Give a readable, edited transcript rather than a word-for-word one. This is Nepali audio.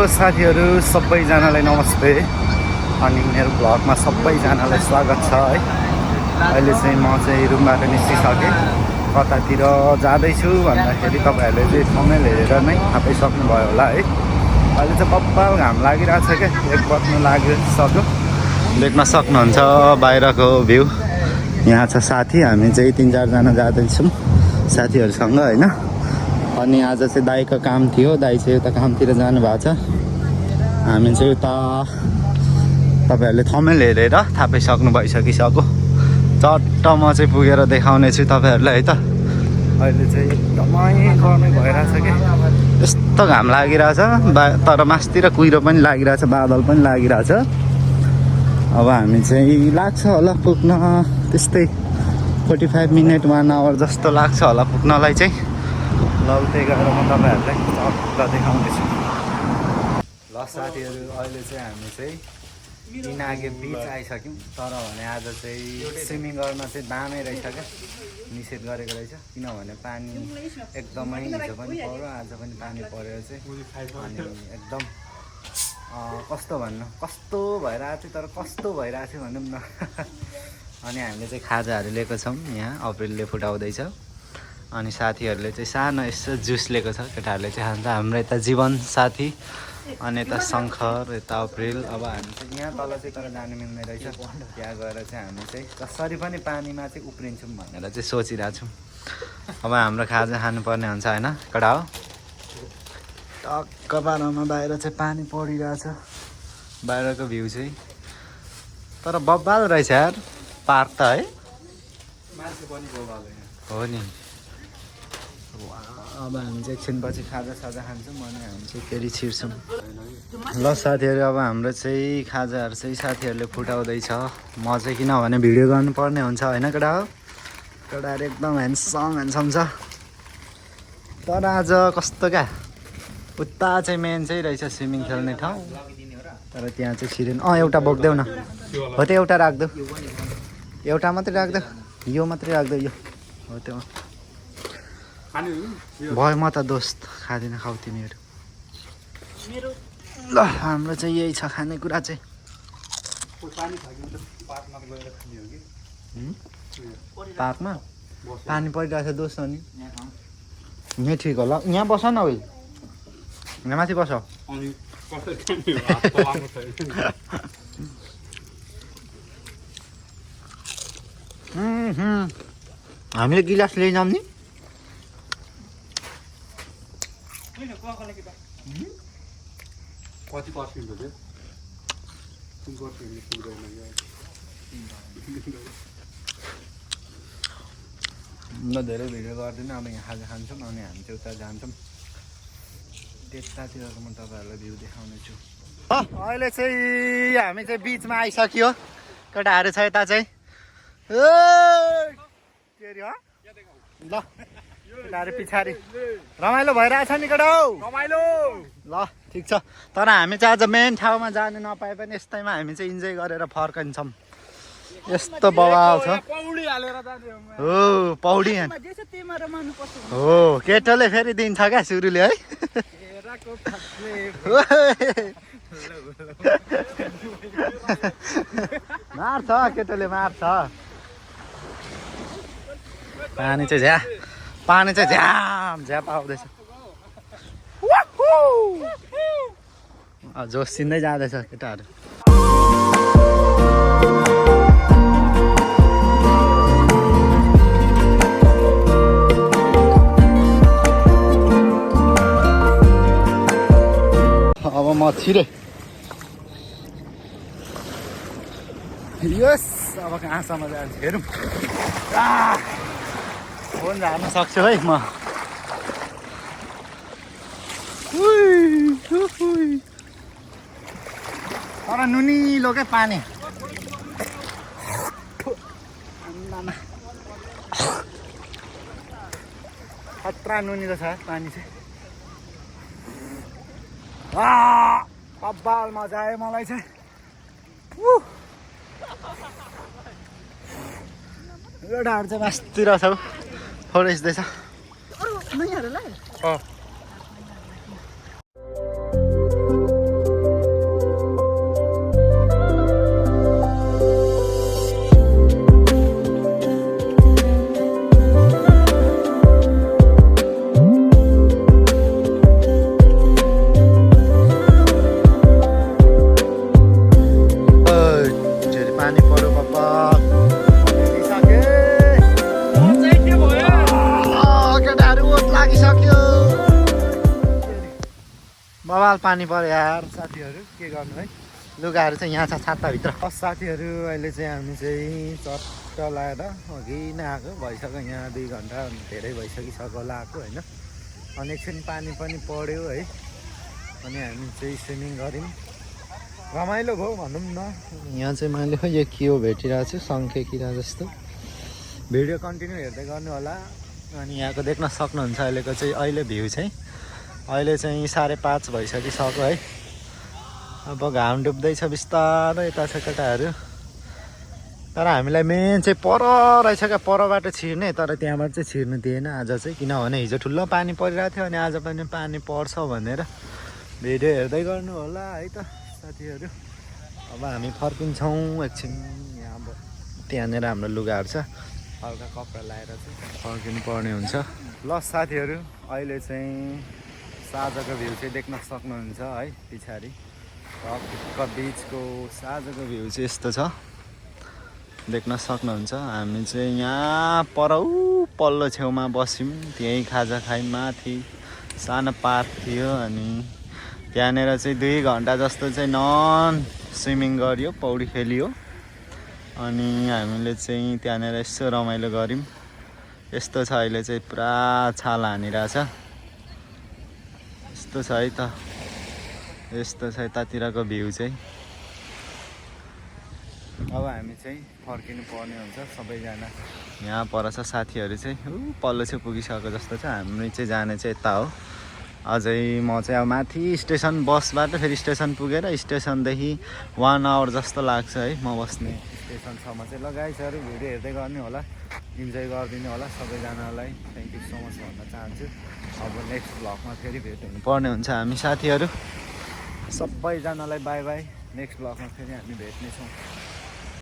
साथीहरू सबैजनालाई नमस्ते अनि मेरो भ्लगमा सबैजनालाई स्वागत छ है। अहिले चाहिँ म चाहिँ रुमबाट निस्किसकेँ, कतातिर जाँदैछु भन्दाखेरि तपाईँहरूले चाहिँ थम्बनेल हेरेर नै थाहा पाइसक्नुभयो होला है। अहिले चाहिँ बब्बाल घाम लागिरहेको छ क्या, 1 बज्नु लागिसक्यो। देख्न सक्नुहुन्छ बाहिरको भ्यू। यहाँ छ साथी, हामी चाहिँ 3-4 जना जाँदैछौँ साथीहरूसँग होइन। अनि आज चाहिँ दाइको काम थियो, दाइ चाहिँ उता कामतिर जानुभएको छ। हामी चाहिँ उता तपाईँहरूले थम्बनेल हेरेर थाहा पाइसक्नु भइसकिसक्यो। चट्ट म चाहिँ पुगेर देखाउने छु तपाईँहरूलाई है त। अहिले चाहिँ एकदमै गर्मी भइरहेछ कि, यस्तो घाम लागिरहेछ तर मासतिर कुहिरो पनि लागिरहेछ, बादल पनि लागिरहेछ। अब हामी चाहिँ लाग्छ होला पुग्न त्यस्तै 45 मिनट 1 आवर जस्तो लाग्छ होला पुग्नलाई चाहिँ। ल त्यही गरेर म तपाईँहरूलाई चट्ट देखाउँदैछु। ल साथीहरू अहिले चाहिँ हामी चाहिँ इनागे बिच आइसक्यौँ। तर भने आज चाहिँ स्विमिङ गर्न चाहिँ दामै रहेछ क्या, निषेध गरेको रहेछ। किनभने पानी एकदमै हिजो पनि पऱ्यो, आज पनि पानी परेर चाहिँ अनि एकदम कस्तो भइरहेको थियो, तर कस्तो भइरहेको थियो भनौँ न। अनि हामीले चाहिँ खाजाहरू लिएको छौँ, यहाँ अप्रिलले फुटाउँदैछ। अनि साथीहरूले चाहिँ सानो यसो जुस लिएको छ, केटाहरूले चाहिँ खान्छ। हाम्रो यता जीवन साथी अनि यता शङ्कर, यता अप्रिल। अब हामी चाहिँ यहाँ तल चाहिँ तर जानु मिल्ने रहेछ, त्यहाँ गएर चाहिँ हामी चाहिँ जसरी पनि पानीमा चाहिँ उफ्रिन्छौँ भनेर चाहिँ सोचिरहेको छौँ। अब हाम्रो खाजा खानुपर्ने हुन्छ होइन कडा हो। टक्क बाह्रमा बाहिर चाहिँ पानी परिरहेछ, बाहिरको भ्यू चाहिँ तर बब्बाल रहेछ यार पार्क त है। हो नि। अब हामी चाहिँ एकछिनपछि खाजा खान्छौँ अनि हामी चाहिँ फेरि छिर्छौँ। ल साथीहरू अब हाम्रो चाहिँ खाजाहरू चाहिँ साथीहरूले फुटाउँदैछ। म चाहिँ किनभने भिडियो गर्नुपर्ने हुन्छ होइन केटा हो। केटाहरू एकदम ह्यान्डसम छ। तर आज कस्तो क्या, उता चाहिँ मेन चाहिँ रहेछ स्विमिङ खेल्ने ठाउँ, तर त्यहाँ चाहिँ छिरेन। एउटा बोक्देऊ न, हो त्यो एउटा राख्देऊ, एउटा मात्रै राख्देऊ, यो मात्रै राख्देऊ, यो हो त्यो भयो। म त दोस्त खाँदिनँ, खाऊ तिमीहरू। ल हाम्रो चाहिँ यही छ खानेकुरा चाहिँ। पार्कमा पानी परिरहेको छ दोस्त। अनि यहाँ ठिक होला, यहाँ बस न उयो, यहाँ माथि बस। हामीले गिलास लिइजाऊँ नि। कति पर्सेन्ट हो त्यो? ल धेरै भिडियो गर्दिनँ। अब यहाँ खाजा खान्छौँ अनि हामी चाहिँ उता जान्छौँ, त्यतातिरको म तपाईँहरूलाई भ्यू देखाउने छु। अहिले चाहिँ हामी चाहिँ बिचमा आइसक्यो, केटाहरू छ यता चाहिँ। ल केटाहरू पछाडि रमाइलो भइरहेछ नि केटा हौ, रमाइलो। ल ठिक छ, तर हामी चाहिँ आज मेन ठाउँमा जानु नपाए पनि यस्तैमा हामी चाहिँ इन्जोय गरेर फर्कन्छौँ। यस्तो बवाल छ हो, पौडी हो। केटोले फेरि दिन्छ क्या सुरुले है। मार्छ केटोले, मार्छ। पानी चाहिँ झ्याप आउँदैछ, जोसिँदै जाँदैछ केटाहरू। अब म छिरेँ, यस अब कहाँसम्म जान्छ हेरौँ। फोन झार्न सक्छु है म। तर नुनिलो क्या पानी, खतरा नुनिलो छ पानी चाहिँ। बब्बाल मजा आयो मलाई चाहिँ। केटाहरू चाहिँ मासतिर छ, फोटो खिच्दैछ। बवाल पानी पर्यो यार साथीहरू के गर्नु है लुगाहरू चाहिँ यहाँ छ छाताभित्र साथीहरू अहिले चाहिँ हामी चाहिँ चट्ट लगाएर अघि नै आएको भइसक्यो यहाँ 2 घन्टा धेरै भइसकिसक्यो होला आएको होइन अनि एकछिन पानी पनि पर्यो है अनि हामी चाहिँ स्विमिङ गऱ्यौँ रमाइलो भयो भनौँ न यहाँ चाहिँ मैले यो के हो भेटिरहेको छु शङ्खे किरा जस्तो भिडियो कन्टिन्यू हेर्दै गर्नु होला अनि यहाँको देख्न सक्नुहुन्छ अहिलेको चाहिँ अहिले भ्यू चाहिँ अहिले चाहिँ 5:30 भइसकिसक्यो है अब घाम डुब्दैछ बिस्तारै यता छ केटाहरू तर हामीलाई मेन चाहिँ पर रहेछ क्या परबाट छिर्ने तर त्यहाँबाट चाहिँ छिर्नु दिएन आज चाहिँ किनभने हिजो ठुलो पानी परिरहेको थियो अनि आज पनि पानी पर्छ भनेर भिडियो हेर्दै गर्नु होला है त साथीहरू अब हामी फर्किन्छौँ एकछिन यहाँ अब त्यहाँनिर हाम्रो लुगाहरू छ हल्का कपडा लगाएर चाहिँ फर्किनु पर्ने हुन्छ ल साथीहरू अहिले चाहिँ साँझको भ्यू चाहिँ देख्न सक्नुहुन्छ है पछाडि बिचको साँझको भ्यू चाहिँ यस्तो छ देख्न सक्नुहुन्छ हामी चाहिँ यहाँ पल्लो छेउमा बस्यौँ त्यहीँ खाजा खायौँ माथि सानो पार्क थियो अनि त्यहाँनिर चाहिँ 2 घन्टा जस्तो चाहिँ नन स्विमिङ गरियो पौडी खेलियो अनि हामीले चाहिँ त्यहाँनिर यसो रमाइलो गऱ्यौँ यस्तो छ अहिले चाहिँ पुरा छाल हानिरहेछ यस्तो छ है त यस्तो छ यतातिरको भ्यू चाहिँ अब हामी चाहिँ फर्किनु पर्ने हुन्छ सबैजना यहाँ पर छ साथीहरू चाहिँ पल्लो चाहिँ पुगिसकेको जस्तो छ हामी चाहिँ जाने चाहिँ यता हो अझै म चाहिँ अब माथि स्टेसन बसबाट फेरि स्टेसन पुगेर स्टेसनदेखि 1 आवर जस्तो लाग्छ है म बस्ने स्टेसनसम्म चाहिँ लगाइसहरू भिडियो हेर्दै गर्ने होला इन्जोय गरिदिनु होला सबैजनालाई थ्याङ्क यू सो मच भन्न चाहन्छु अब नेक्स्ट भ्लगमा फेरि भेट हुनुपर्ने हुन्छ हामी साथीहरू सबैजनालाई बाई बाई नेक्स्ट भ्लगमा फेरि हामी भेट्नेछौँ